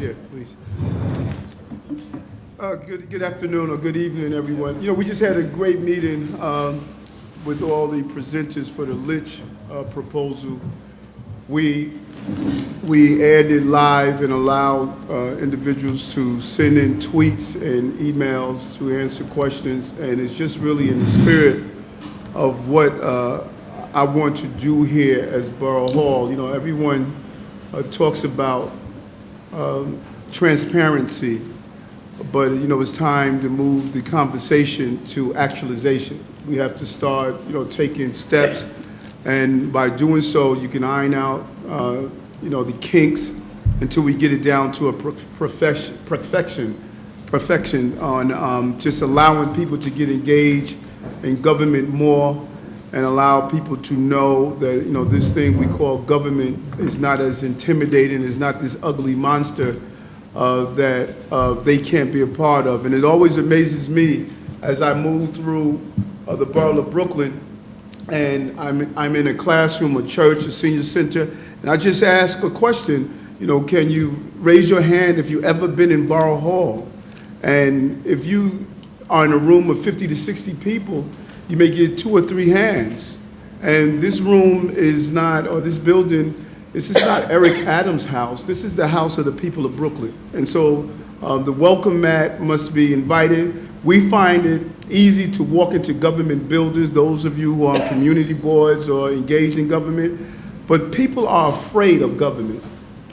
Yeah, please. Good afternoon or good evening, everyone. You know, we just had a great meeting with all the presenters for the Lynch proposal. We aired it live and allowed individuals to send in tweets and emails to answer questions, and it's just really in the spirit of what I want to do here as Borough Hall. You know, everyone talks about transparency, but you know, it's time to move the conversation to actualization. We have to start, you know, taking steps, and by doing so, you can iron out, you know, the kinks until we get it down to a perfection on just allowing people to get engaged in government more, and allow people to know that, you know, this thing we call government is not as intimidating, is not this ugly monster that they can't be a part of. And it always amazes me as I move through the borough of Brooklyn, and I'm in a classroom, a church, a senior center, and I just ask a question, you know, can you raise your hand if you've ever been in Borough Hall? And if you are in a room of 50 to 60 people, you may get 2 or 3 hands. And this room is not, or this building, this is not Eric Adams' house. This is the house of the people of Brooklyn. And so the welcome mat must be invited. We find it easy to walk into government buildings, those of you who are on community boards or engaged in government, but people are afraid of government.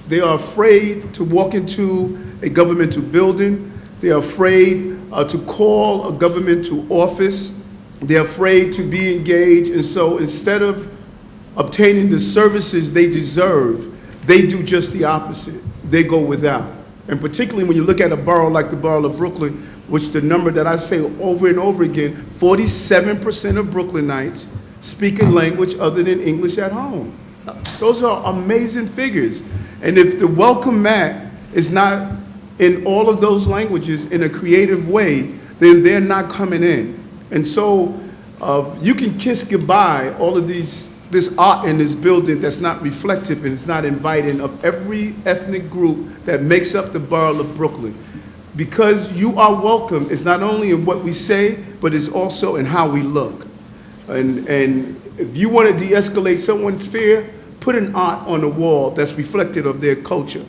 They are afraid to walk into a governmental building. They are afraid to call a governmental office. They're afraid to be engaged, and so instead of obtaining the services they deserve, they do just the opposite. They go without. And particularly when you look at a borough like the borough of Brooklyn, which the number that I say over and over again, 47% of Brooklynites speak a language other than English at home. Those are amazing figures. And if the welcome mat is not in all of those languages in a creative way, then they're not coming in. And so you can kiss goodbye all of this art in this building that's not reflective and it's not inviting of every ethnic group that makes up the borough of Brooklyn. Because you are welcome, it's not only in what we say, but it's also in how we look. And if you want to de-escalate someone's fear, put an art on the wall that's reflective of their culture,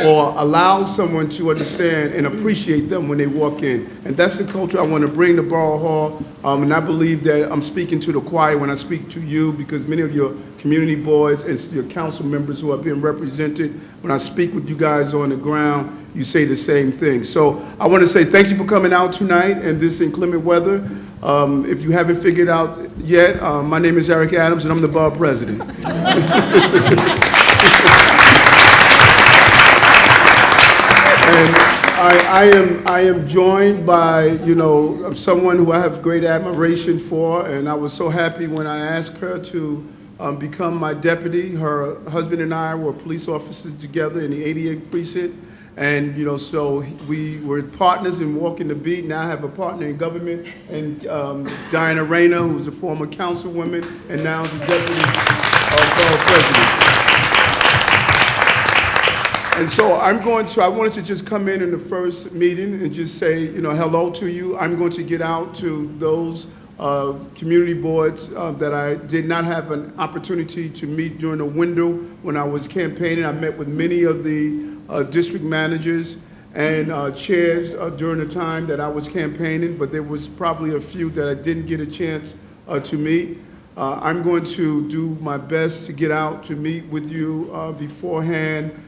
or allow someone to understand and appreciate them when they walk in. And that's the culture I want to bring to Borough Hall, and I believe that I'm speaking to the choir when I speak to you, because many of your community boards and your council members who are being represented, when I speak with you guys on the ground, you say the same thing. So I want to say thank you for coming out tonight in this inclement weather. If you haven't figured out yet, my name is Eric Adams, and I'm the Borough President. And I am joined by, you know, someone who I have great admiration for, and I was so happy when I asked her to become my deputy. Her husband and I were police officers together in the 88th precinct, and you know, so we were partners in walking the beat. Now I have a partner in government, and Diana Rayner, who's a former councilwoman, and now is the deputy borough president. And so I wanted to just come in the first meeting and just say, you know, hello to you. I'm going to get out to those community boards that I did not have an opportunity to meet during the window when I was campaigning. I met with many of the district managers and chairs during the time that I was campaigning, but there was probably a few that I didn't get a chance to meet. I'm going to do my best to get out to meet with you beforehand,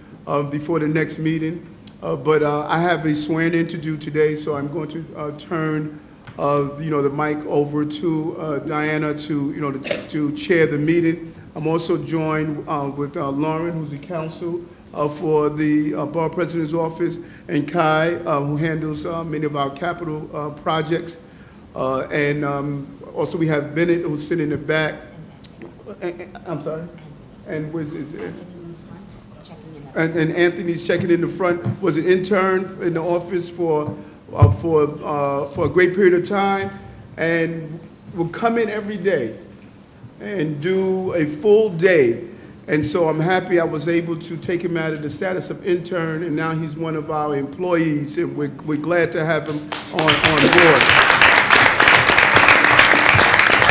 before the next meeting, but I have a swearing-in to do today, so I'm going to turn, you know, the mic over to Diana to chair the meeting. I'm also joined with Lauren, who's the counsel for the Borough President's office, and Kai, who handles many of our capital projects, and also we have Bennett, who's sitting in the back. I'm sorry, and where's his? And Anthony's checking in the front, was an intern in the office for a great period of time, and will come in every day and do a full day And so I'm happy I was able to take him out of the status of intern, and now he's one of our employees, and we're glad to have him on board.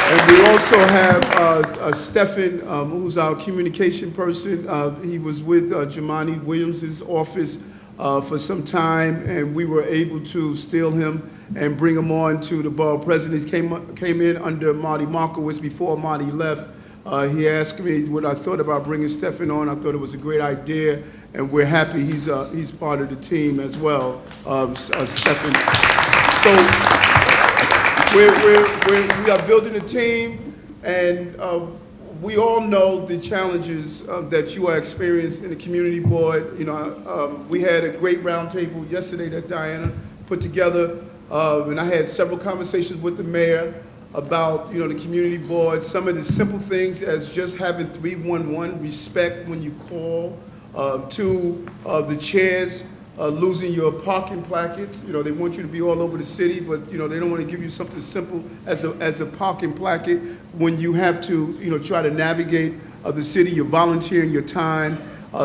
And we also have Stephen, who's our communication person. He was with Jamani Williams' office for some time, and we were able to steal him and bring him on to the Borough President. He came in under Marty Markowitz before Marty left. He asked me what I thought about bringing Stephen on. I thought it was a great idea, and we're happy he's part of the team as well, Stephen. So we are building a team, and we all know the challenges that you are experiencing in the community board. You know, we had a great roundtable yesterday that Diana put together, and I had several conversations with the mayor about, you know, the community board, some of the simple things as just having 311 respect when you call, to the chairs losing your parking plackets. You know, they want you to be all over the city, but, you know, they don't want to give you something simple as a parking placket when you have to, you know, try to navigate the city. You're volunteering your time.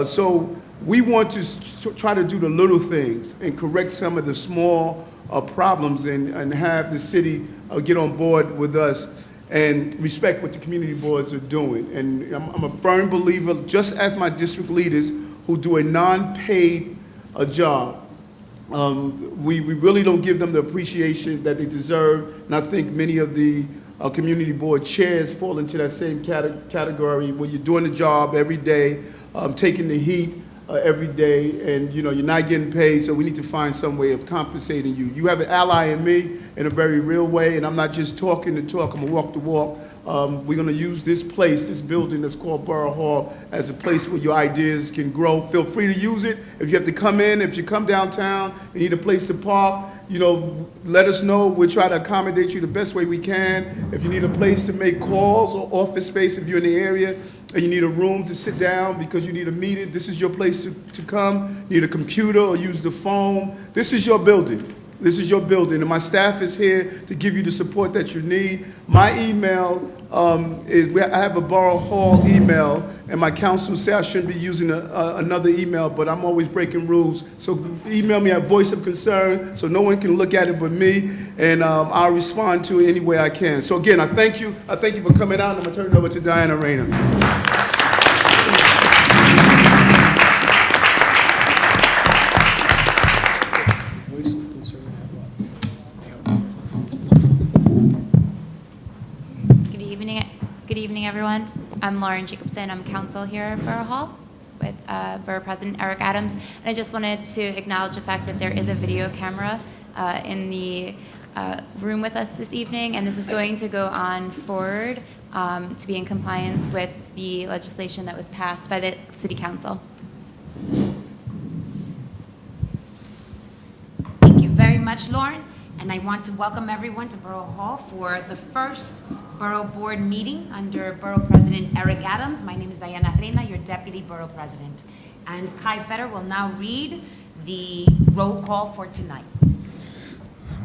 So we want to try to do the little things and correct some of the small problems and have the city get on board with us and respect what the community boards are doing. And I'm a firm believer, just as my district leaders who do a non-paid job, we really don't give them the appreciation that they deserve. And I think many of the community board chairs fall into that same category where you're doing the job every day, taking the heat every day, and you know you're not getting paid, so we need to find some way of compensating you. You have an ally in me in a very real way, and I'm not just talking the talk, I'm gonna walk the walk. We're gonna use this place, this building that's called Borough Hall, as a place where your ideas can grow. Feel free to use it. If you have to come in, if you come downtown, you need a place to park, you know, let us know. We'll try to accommodate you the best way we can. If you need a place to make calls or office space, if you're in the area, and you need a room to sit down because you need a meeting, this is your place to come. You need a computer or use the phone. This is your building. This is your building, and my staff is here to give you the support that you need. My email I have a Borough Hall email, and my counsel said I shouldn't be using another email, but I'm always breaking rules. So email me at Voice of Concern, so no one can look at it but me, and I'll respond to it any way I can. So again, I thank you. I thank you for coming out, and I'm gonna turn it over to Diana Rayner. Good evening, everyone. I'm Lauren Jacobson. I'm counsel here at Borough Hall with Borough President Eric Adams. And I just wanted to acknowledge the fact that there is a video camera in the room with us this evening, and this is going to go on forward to be in compliance with the legislation that was passed by the City Council. Thank you very much, Lauren. And I want to welcome everyone to Borough Hall for the first Borough Board meeting under Borough President Eric Adams. My name is Diana Reyna, your Deputy Borough President. And Kai Fetter will now read the roll call for tonight.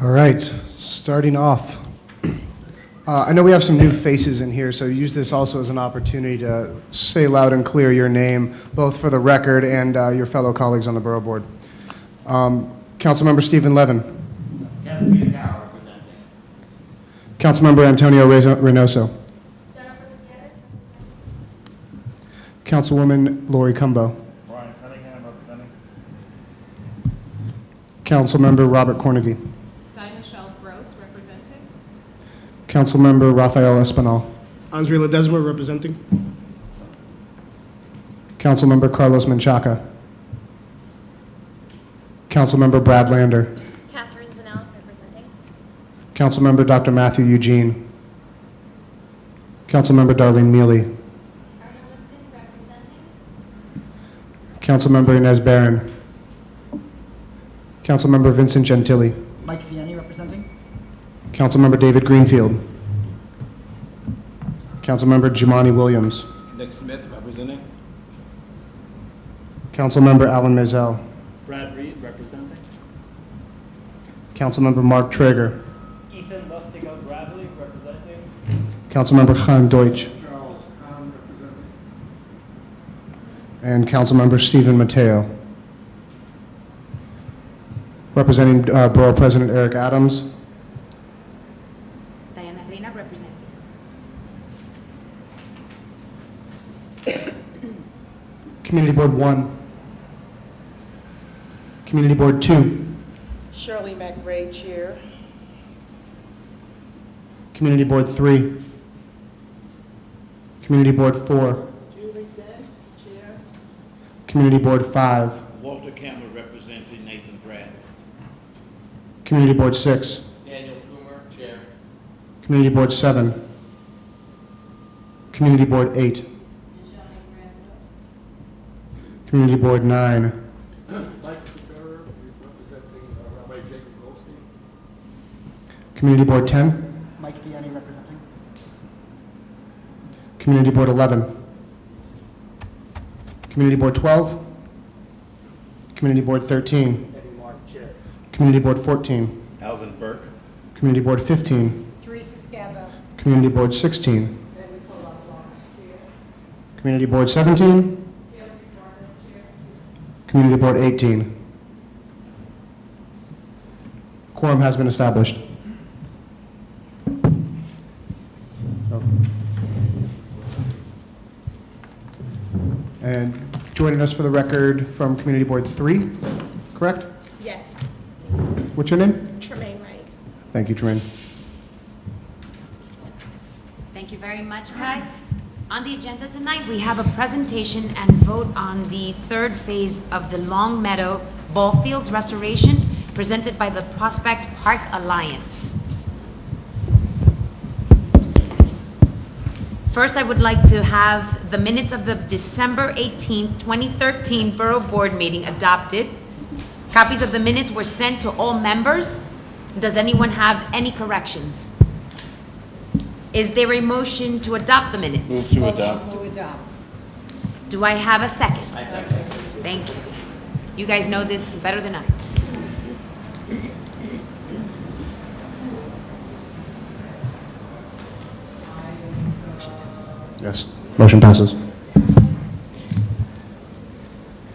All right, starting off. I know we have some new faces in here, so use this also as an opportunity to say loud and clear your name, both for the record and your fellow colleagues on the Borough Board. Councilmember Stephen Levin. Peter Carroll representing. Councilmember Antonio Reynoso. Councilwoman Lori Cumbo. Brian Cunningham representing. Councilmember Robert Cornegy. Dinah Shell Gross representing. Councilmember Rafael Espinal. Andre Ledesma representing. Councilmember Carlos Menchaca. Councilmember Brad Lander. Councilmember Dr. Matthew Eugene. Councilmember Darlene Mealy. Councilmember Inez Barron. Councilmember Vincent Gentili. Mike Fieni representing. Councilmember David Greenfield. Councilmember Jumani Williams. Nick Smith representing. Councilmember Alan Maisel. Brad Reed representing. Councilmember Mark Traeger. Ethan Lustigo Bradley representing. Councilmember Khan Deutsch. Charles Khan representing. and Councilmember Stephen Mateo. Representing Borough President Eric Adams. Diana Reina representing. Community Board 1. Community Board 2. Shirley McRae, Chair. Community Board 3. Community Board 4. Julie Dent, Chair. Community Board 5. Walter Campbell representing Nathan Brad. Community Board 6. Daniel Coomer, Chair. Community Board 7. Community Board 8. Community Board 9. Michael Ferrer, representing Rabbi Jacob Goldstein. Community Board 10. Mike Vianney representing. Community Board 11. Community Board 12. Community Board 13. Eddie Mark, Chair. Community Board 14. Alvin Burke. Community Board 15. Teresa Scavo. Community Board 16. Community Board 17. Community Board 18. Quorum has been established. And joining us for the record from Community Board 3, correct? Yes. What's your name? Tremaine Wright. Thank you, Tremaine. Thank you very much, Kai. On the agenda tonight, we have a presentation and vote on the third phase of the Long Meadow Ball Fields restoration presented by the Prospect Park Alliance. First, I would like to have the minutes of the December 18th, 2013 Borough Board meeting adopted. Copies of the minutes were sent to all members. Does anyone have any corrections? Is there a motion to adopt the minutes? Move to adopt. Do I have a second? I second. Thank you. You guys know this better than I. Yes. Motion passes.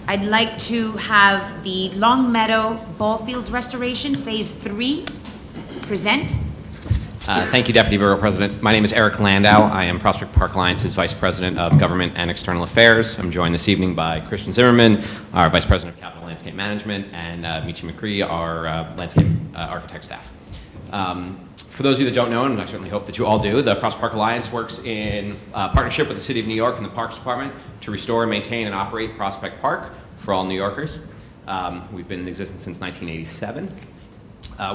I'd like to have the Long Meadow Ball Fields Restoration Phase 3 present. Thank you, Deputy Borough President. My name is Eric Landau. I am Prospect Park Alliance's Vice President of Government and External Affairs. I'm joined this evening by Christian Zimmerman, our Vice President of Capital Landscape Management, and Michi McCree, our landscape architect staff. For those of you that don't know, and I certainly hope that you all do, the Prospect Park Alliance works in partnership with the City of New York and the Parks Department to restore and maintain and operate Prospect Park for all New Yorkers. We've been in existence since 1987.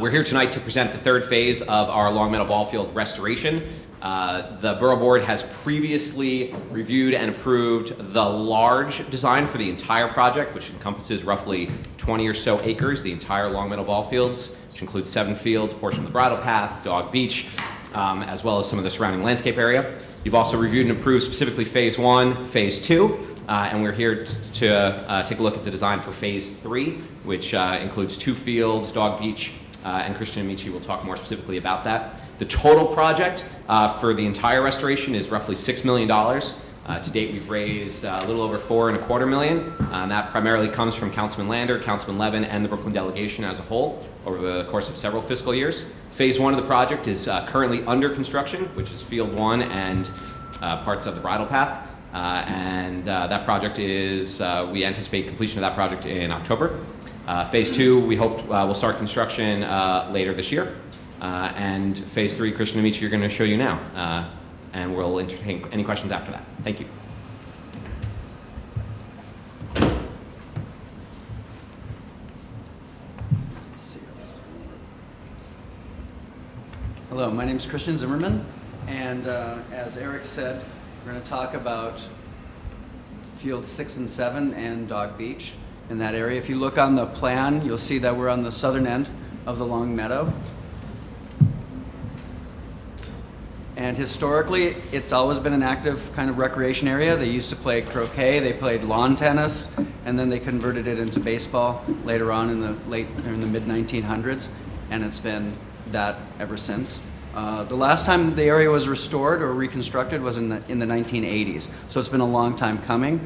We're here tonight to present the third phase of our Long Meadow Ball Field restoration. The Borough Board has previously reviewed and approved the large design for the entire project, which encompasses roughly 20 or so acres, the entire Long Meadow Ball Fields, which includes 7 fields, a portion of the bridle path, Dog Beach, as well as some of the surrounding landscape area. You've also reviewed and approved specifically Phase 1, Phase 2, and we're here to take a look at the design for Phase 3, which includes 2 fields, Dog Beach, and Christian and Michi will talk more specifically about that. The total project for the entire restoration is roughly $6 million. To date, we've raised a little over $4.25 million. And that primarily comes from Councilman Lander, Councilman Levin, and the Brooklyn delegation as a whole over the course of several fiscal years. Phase 1 of the project is currently under construction, which is Field 1 and parts of the bridle path. That project is, we anticipate completion of that project in October. Phase 2, we hope will start construction later this year. And Phase 3, Christian and Michi are going to show you now. And we'll entertain any questions after that. Thank you. Hello, my name is Christian Zimmerman, and as Eric said, we're going to talk about Field 6 and 7 and Dog Beach in that area. If you look on the plan, you'll see that we're on the southern end of the Long Meadow. And historically, it's always been an active kind of recreation area. They used to play croquet, they played lawn tennis, and then they converted it into baseball later on in the mid-1900s, and it's been that ever since. The last time the area was restored or reconstructed was in the 1980s, so it's been a long time coming.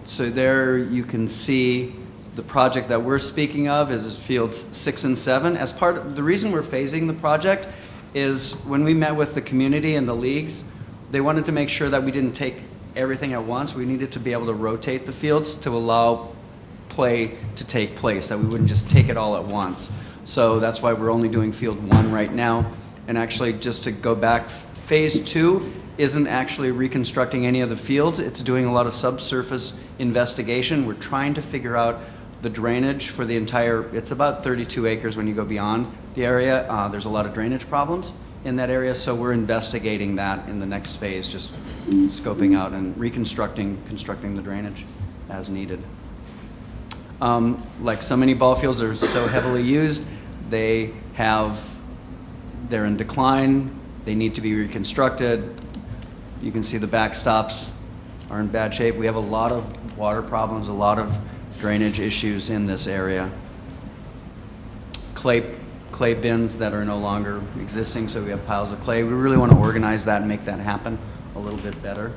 So there you can see the project that we're speaking of is fields 6 and 7. As part of the reason we're phasing the project is when we met with the community and the leagues, they wanted to make sure that we didn't take everything at once. We needed to be able to rotate the fields to allow play to take place, that we wouldn't just take it all at once. So that's why we're only doing field 1 right now. And actually, just to go back, phase 2 isn't actually reconstructing any of the fields. It's doing a lot of subsurface investigation. We're trying to figure out the drainage for the entire, it's about 32 acres when you go beyond the area. There's a lot of drainage problems in that area, so we're investigating that in the next phase, just scoping out and constructing the drainage as needed. Like so many ball fields are so heavily used, they're in decline, they need to be reconstructed. You can see the backstops are in bad shape. We have a lot of water problems, a lot of drainage issues in this area. Clay bins that are no longer existing, so we have piles of clay. We really want to organize that and make that happen a little bit better.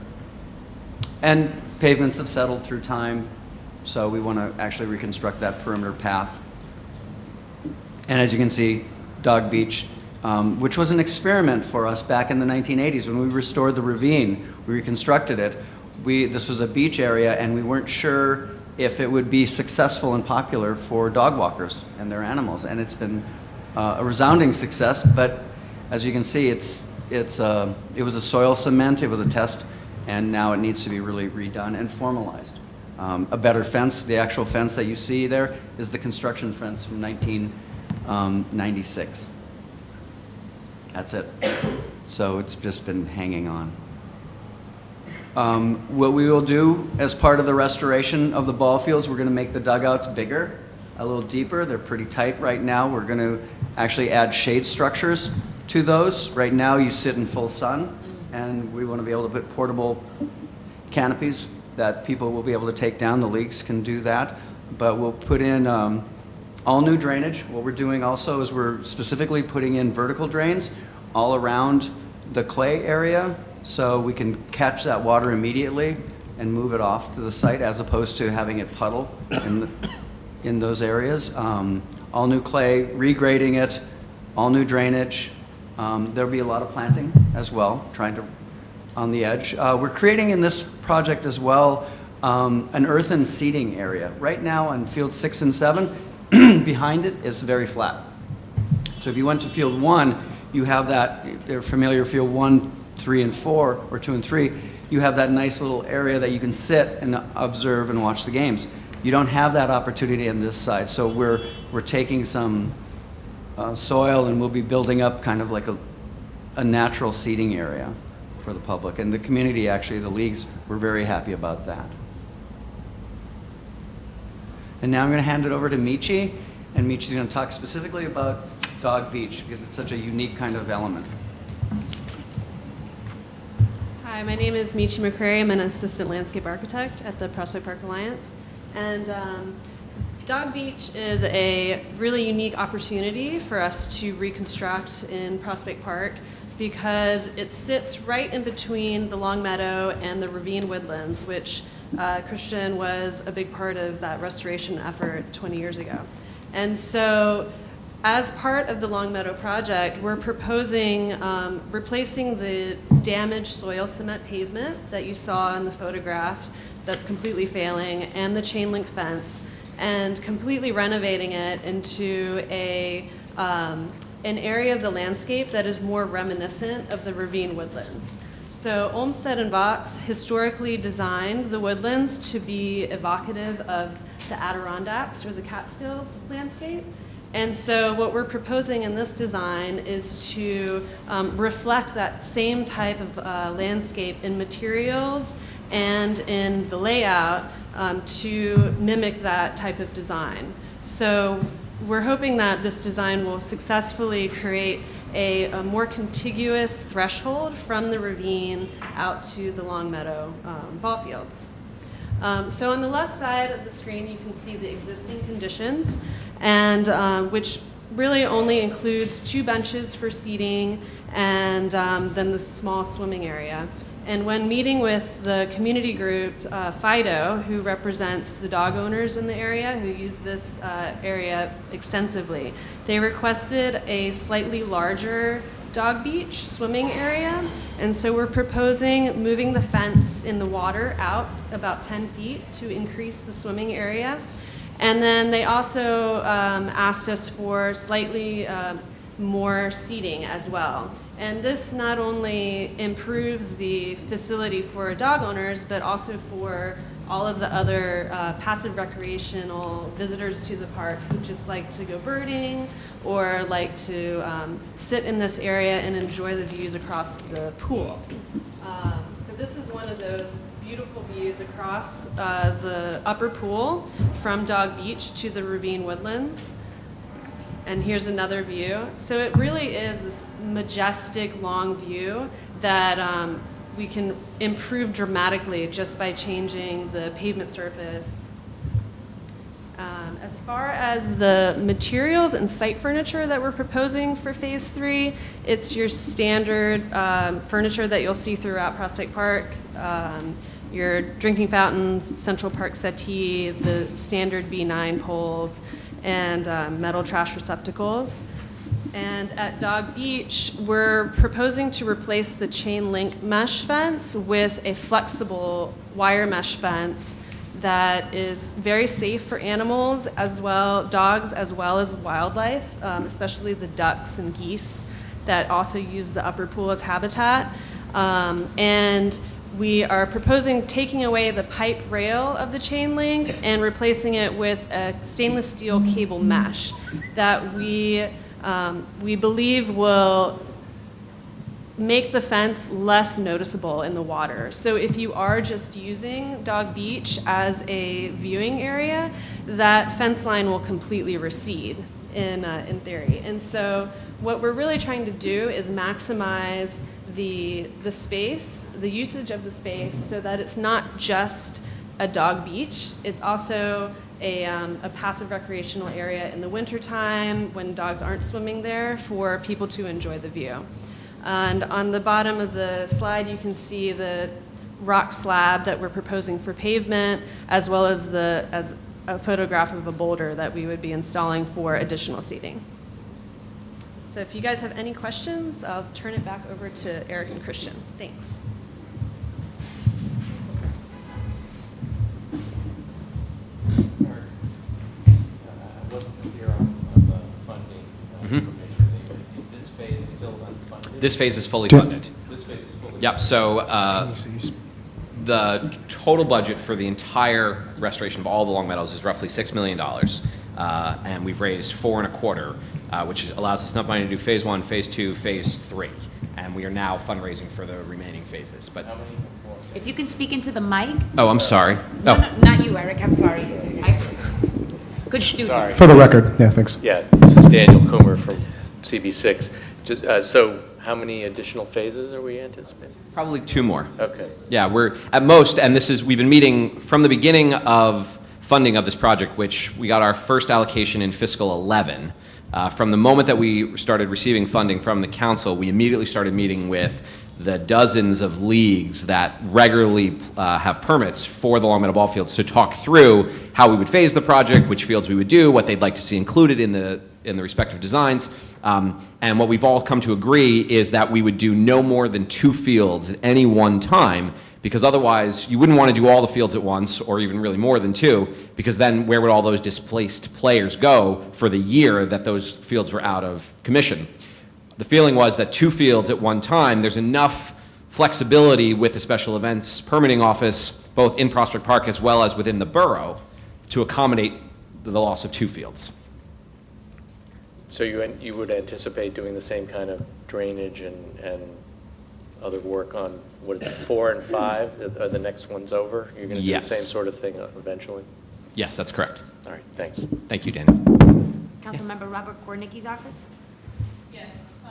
And pavements have settled through time, so we want to actually reconstruct that perimeter path. And as you can see, Dog Beach, which was an experiment for us back in the 1980s when we restored the ravine, we reconstructed it. This was a beach area, and we weren't sure if it would be successful and popular for dog walkers and their animals. And it's been a resounding success, but as you can see, it was a soil cement, it was a test, and now it needs to be really redone and formalized. A better fence, the actual fence that you see there is the construction fence from 1996. That's it. So it's just been hanging on. What we will do as part of the restoration of the ball fields, we're going to make the dugouts bigger, a little deeper. They're pretty tight right now. We're going to actually add shade structures to those. Right now you sit in full sun, and we want to be able to put portable canopies that people will be able to take down. The leagues can do that. But we'll put in all new drainage. What we're doing also is we're specifically putting in vertical drains all around the clay area, so we can catch that water immediately and move it off to the site as opposed to having it puddle in those areas. All new clay, regrading it, all new drainage. There'll be a lot of planting as well, trying to on the edge. We're creating in this project as well an earthen seating area. Right now on field 6 and 7, behind it is very flat. So if you went to field 1, you have that, they're familiar, field 1, 3, and 4, or 2 and 3, you have that nice little area that you can sit and observe and watch the games. You don't have that opportunity on this side, so we're taking some soil and we'll be building up kind of like a natural seating area for the public. And the community, actually, the leagues, were very happy about that. And now I'm going to hand it over to Michi, and Michi's going to talk specifically about Dog Beach because it's such a unique kind of element. Hi, my name is Michi McCrary. I'm an assistant landscape architect at the Prospect Park Alliance. And Dog Beach is a really unique opportunity for us to reconstruct in Prospect Park because it sits right in between the Long Meadow and the Ravine Woodlands, which Christian was a big part of that restoration effort 20 years ago. And so as part of the Long Meadow project, we're proposing replacing the damaged soil cement pavement that you saw in the photograph that's completely failing and the chain link fence and completely renovating it into an area of the landscape that is more reminiscent of the Ravine Woodlands. So Olmsted and Vox historically designed the woodlands to be evocative of the Adirondacks or the Catskills landscape. And so what we're proposing in this design is to reflect that same type of landscape in materials and in the layout to mimic that type of design. So we're hoping that this design will successfully create a more contiguous threshold from the ravine out to the Long Meadow ball fields. So on the left side of the screen, you can see the existing conditions, and which really only includes 2 benches for seating and then the small swimming area. And when meeting with the community group, FIDO, who represents the dog owners in the area, who use this area extensively, they requested a slightly larger dog beach swimming area. And so we're proposing moving the fence in the water out about 10 feet to increase the swimming area. And then they also asked us for slightly more seating as well. And this not only improves the facility for dog owners, but also for all of the other passive recreational visitors to the park who just like to go birding or like to sit in this area and enjoy the views across the pool. So this is one of those beautiful views across the upper pool from Dog Beach to the Ravine Woodlands. And here's another view. So it really is this majestic, long view that we can improve dramatically just by changing the pavement surface. As far as the materials and site furniture that we're proposing for Phase 3, it's your standard furniture that you'll see throughout Prospect Park. Your drinking fountains, Central Park settee, the standard B9 poles, and metal trash receptacles. And at Dog Beach, we're proposing to replace the chain link mesh fence with a flexible wire mesh fence that is very safe for animals as well, dogs as well as wildlife, especially the ducks and geese that also use the upper pool as habitat. And we are proposing taking away the pipe rail of the chain link and replacing it with a stainless steel cable mesh that we believe will make the fence less noticeable in the water. So if you are just using Dog Beach as a viewing area, that fence line will completely recede in theory. And so what we're really trying to do is maximize the space, the usage of the space, so that it's not just a dog beach. It's also a passive recreational area in the wintertime when dogs aren't swimming there for people to enjoy the view. And on the bottom of the slide, you can see the rock slab that we're proposing for pavement, as well as a photograph of a boulder that we would be installing for additional seating. So if you guys have any questions, I'll turn it back over to Eric and Christian. Thanks. I wasn't clear on the funding information. Is this phase still unfunded? This phase is fully funded. This phase is fully funded. Yep, so the total budget for the entire restoration of all the Long Meadows is roughly $6 million, and we've raised $4.25 million, which allows us enough money to do phase 1, phase 2, phase 3, and we are now fundraising for the remaining phases. But How many more? If you can speak into the mic. oh, I'm sorry. No, Oh. no, not you, Eric, I'm sorry. Good student. Sorry. For the record, yeah, thanks. Yeah, this is Daniel Coomer from CB6. Just, so how many additional phases are we anticipating? Probably 2 more. Okay. Yeah, we're at most, and we've been meeting from the beginning of funding of this project, which we got our first allocation in fiscal 11. From the moment that we started receiving funding from the council, we immediately started meeting with the dozens of leagues that regularly have permits for the Long Meadow ball fields to talk through how we would phase the project, which fields we would do, what they'd like to see included in the respective designs. And what we've all come to agree is that we would do no more than 2 fields at any one time, because otherwise you wouldn't want to do all the fields at once, or even really more than 2, because then where would all those displaced players go for the year that those fields were out of commission? The feeling was that 2 fields at one time, there's enough flexibility with the Special Events Permitting Office, both in Prospect Park as well as within the borough, to accommodate the loss of 2 fields. So you would anticipate doing the same kind of drainage and other work on, what is it, 4 and 5? Are the next ones over? You're going to do Yes. the same sort of thing eventually? Yes, that's correct. All right, thanks. Thank you, Daniel. Councilmember Robert Kornicki's office. Yes. Do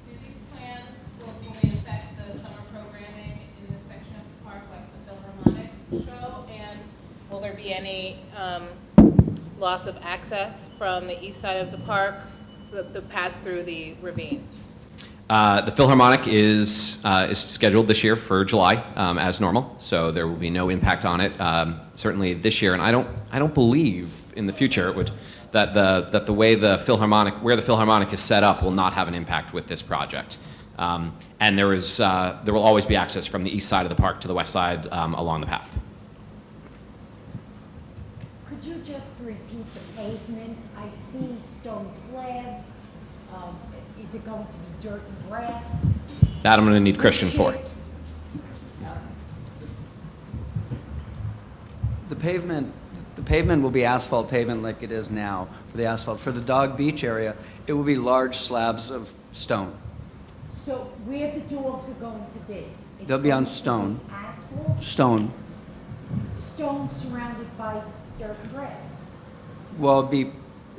these plans will fully affect the summer programming in this section of the park, like the Philharmonic show? And will there be any loss of access from the east side of the park, the paths through the ravine? The Philharmonic is scheduled this year for July, as normal, so there will be no impact on it. Certainly this year, and I don't believe in the future it would that the way the Philharmonic is set up will not have an impact with this project. And there will always be access from the east side of the park to the west side along the path. Could you just repeat the pavement? I see stone slabs. Is it going to be dirt and grass? That I'm going to need Christian for. The pavement will be asphalt pavement like it is now for the asphalt. For the Dog Beach area, it will be large slabs of stone. So where the dogs are going to be? They'll be on stone. Asphalt? Stone. Stone surrounded by dirt and grass? Well,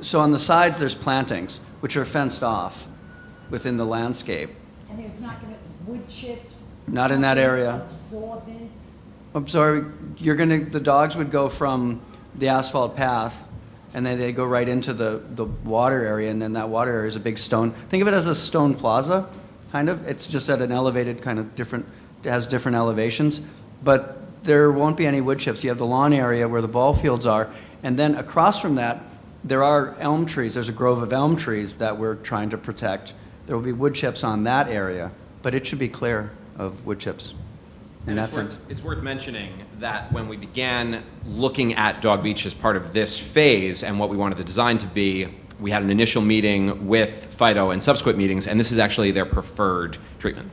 so on the sides there's plantings, which are fenced off within the landscape. And there's not going to be wood chips? Not in that area. Absorbent? I'm sorry, the dogs would go from the asphalt path, and then they go right into the water area, and then that water area is a big stone. Think of it as a stone plaza, kind of. It's just at an elevated kind of different, it has different elevations, but there won't be any wood chips. You have the lawn area where the ball fields are, and then across from that, there are elm trees. There's a grove of elm trees that we're trying to protect. There will be wood chips on that area, but it should be clear of wood chips. And it's worth mentioning that when we began looking at Dog Beach as part of this phase and what we wanted the design to be, we had an initial meeting with Fido and subsequent meetings, and this is actually their preferred treatment.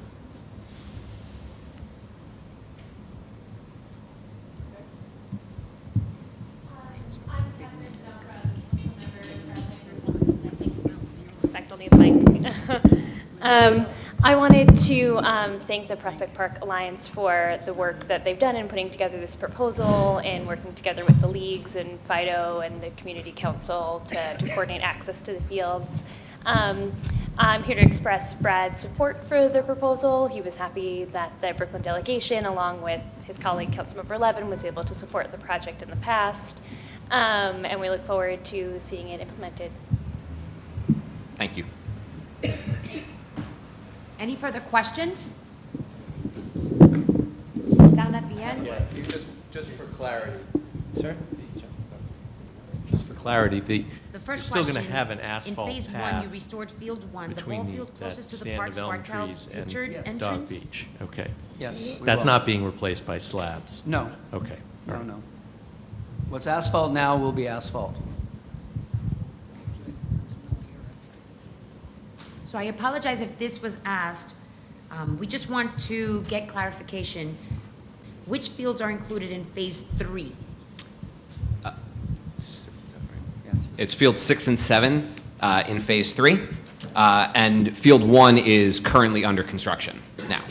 I wanted to thank the Prospect Park Alliance for the work that they've done in putting together this proposal and working together with the leagues and Fido and the community council to coordinate access to the fields. I'm here to express Brad's support for the proposal. He was happy that the Brooklyn delegation, along with his colleague Councilmember Levin, was able to support the project in the past. And we look forward to seeing it implemented. Thank you. Any further questions? Down at the end? Yeah, just for clarity. Sir? Just for clarity, The first you're still going question, to have an asphalt in phase path 1, you restored field 1, the ball between field closest to the stand park's of elm Bartel trees pictured and entrance? Dog Beach. Okay. Yes. we That's will. not being replaced by slabs? No. Okay. All right. No. What's asphalt now will be asphalt. So I apologize if this was asked. We just want to get clarification. Which fields are included in phase 3? It's field 6 and 7 in phase 3, and field 1 is currently under construction now.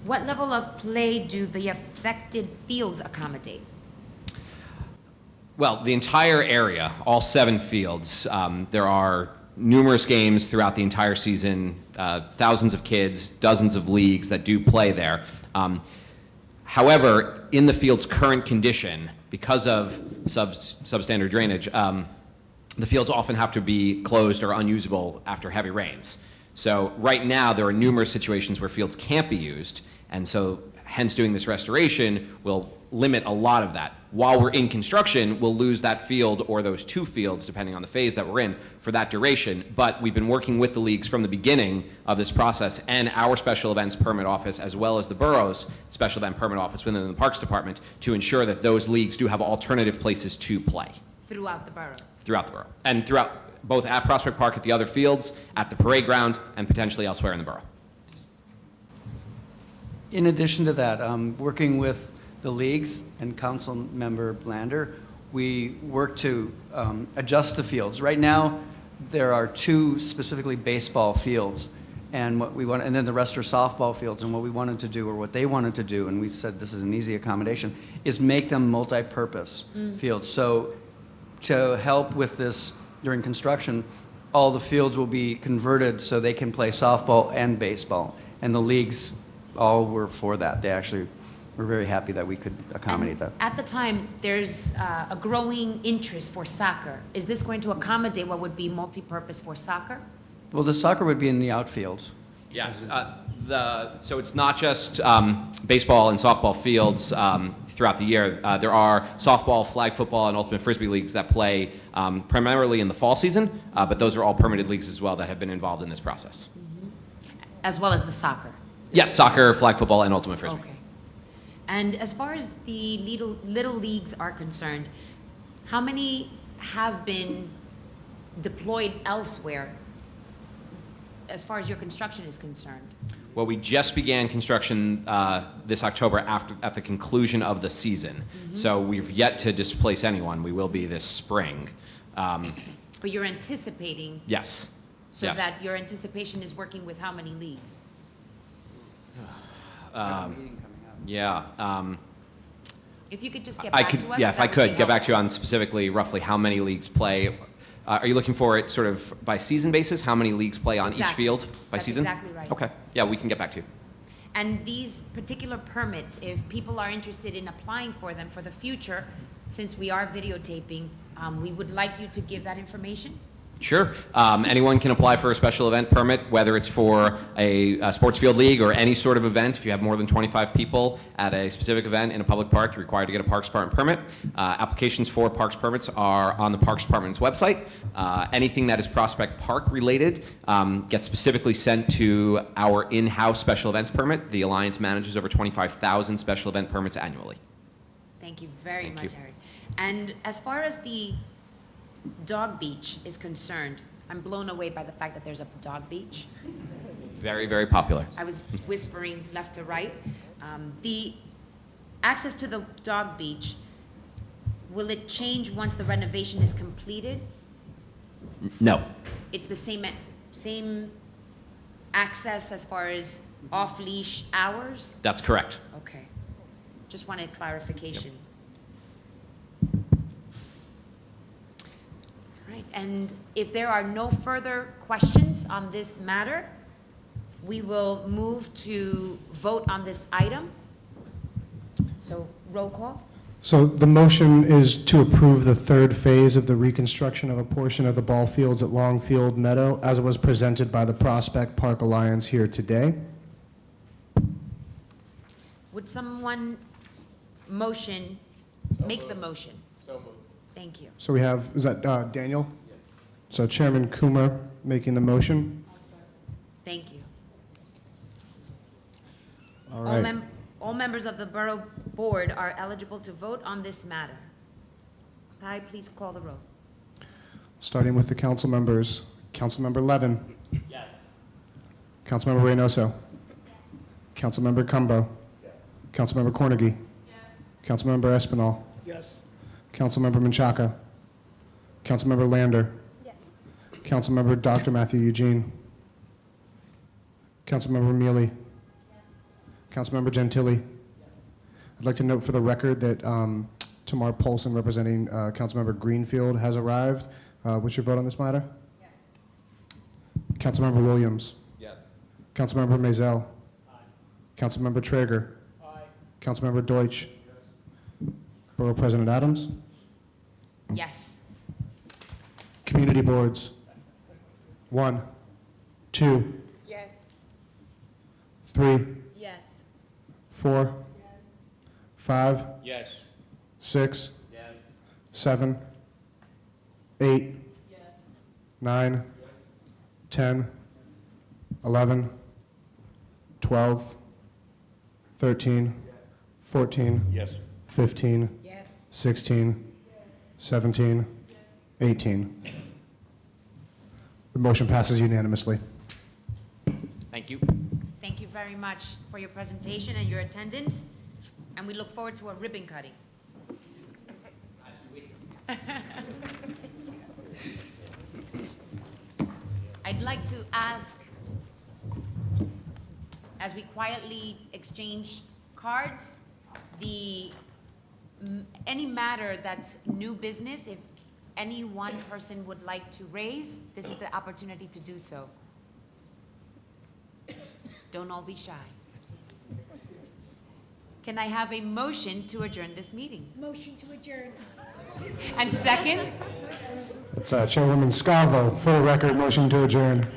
What level of play do the affected fields accommodate? Well, the entire area, all 7 fields, there are numerous games throughout the entire season, thousands of kids, dozens of leagues that do play there. However, in the field's current condition, because of substandard drainage, the fields often have to be closed or unusable after heavy rains. So right now, there are numerous situations where fields can't be used, and so hence doing this restoration will limit a lot of that. While we're in construction, we'll lose that field or those 2 fields, depending on the phase that we're in, for that duration. But we've been working with the leagues from the beginning of this process and our special events permit office, as well as the borough's special event permit office within the Parks Department, to ensure that those leagues do have alternative places to play. Throughout the borough? Throughout the borough. And throughout, both at Prospect Park, at the other fields, at the parade ground, and potentially elsewhere in the borough. In addition to that, working with the leagues and Council Member Blander, we work to adjust the fields. Right now, there are 2 specifically baseball fields, and what we want, and then the rest are softball fields. And what we wanted to do, or what they wanted to do, and we said this is an easy accommodation, is make them multi-purpose fields. So, to help with this during construction, all the fields will be converted so they can play softball and baseball, and the leagues all were for that. They actually we're very happy that we could accommodate that. At the time, there's a growing interest for soccer. Is this going to accommodate what would be multi-purpose for soccer? Well, the soccer would be in the outfield. Yeah, so it's not just baseball and softball fields throughout the year. There are softball, flag football, and ultimate frisbee leagues that play primarily in the fall season, but those are all permitted leagues as well that have been involved in this process. As well as the soccer? Yes, soccer, flag football, and ultimate frisbee. Okay. And as far as the little leagues are concerned, how many have been deployed elsewhere as far as your construction is concerned? Well, we just began construction this October at the conclusion of the season. So we've yet to displace anyone. We will be this spring. But you're anticipating? Yes. So yes. that your anticipation is working with how many leagues? Yeah. If you could just get back to us. Yeah, if I could get back to you on specifically roughly how many leagues play. Are you looking for it sort of by season basis? How many leagues play on each field by season? That's exactly right. Okay. Yeah, we can get back to you. And these particular permits, if people are interested in applying for them for the future, since we are videotaping, we would like you to give that information. Sure. Anyone can apply for a special event permit, whether it's for a sports field league or any sort of event. If you have more than 25 people at a specific event in a public park, you're required to get a Parks Department permit. Applications for Parks permits are on the Parks Department's website. Anything that is Prospect Park related gets specifically sent to our in-house special events permit. The Alliance manages over 25,000 special event permits annually. Thank you very much, Eric. And as far as the dog beach is concerned, I'm blown away by the fact that there's a dog beach. Very, very popular. I was whispering left to right. The access to the dog beach, will it change once the renovation is completed? No. It's the same access as far as off-leash hours? That's correct. Okay. Just wanted clarification. Right. And if there are no further questions on this matter, we will move to vote on this item. So roll call. So the motion is to approve the third phase of the reconstruction of a portion of the ball fields at Longfield Meadow as it was presented by the Prospect Park Alliance here today. Would someone make the motion? So moved. Thank you. So we have, is that Daniel? Yes. So Chairman Coomer making the motion. Thank you. All right. All members of the Borough Board are eligible to vote on this matter. Kai, please call the roll. Starting with the council members. Councilmember Levin. Yes. Councilmember Reynoso. Councilmember Cumbo. Yes. Councilmember Cornegie. Yes. Councilmember Espinal. Yes. Councilmember Menchaca. Councilmember Lander. Yes. Councilmember Dr. Matthew Eugene. Councilmember Mealy. Councilmember Gentili. I'd like to note for the record that Tamar Polson, representing Councilmember Greenfield, has arrived. What's your vote on this matter? Yes. Councilmember Williams. Yes. Councilmember Maisel. Aye. Councilmember Traeger. Aye. Councilmember Deutsch. Borough President Adams. Yes. Community boards. 1, 2, Yes. 3, Yes. 4, 5, Yes. 6, Yes. 7, 8, Yes. 9, 10, 11, 12, 13, 14, Yes. 15, Yes. 16, 17, 18. The motion passes unanimously. Thank you. Thank you very much for your presentation and your attendance, and we look forward to a ribbon cutting. I'd like to ask, as we quietly exchange cards, any matter that's new business, if any one person would like to raise, this is the opportunity to do so. Don't all be shy. Can I have a motion to adjourn this meeting? Motion to adjourn. And second? It's Chairwoman Scavo, for the record, motion to adjourn.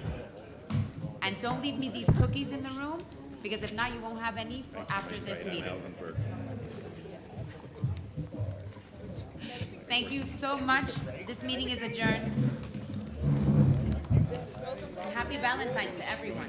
And don't leave me these cookies in the room, because if not, you won't have any after this meeting. Thank you so much. This meeting is adjourned. And happy Valentine's to everyone.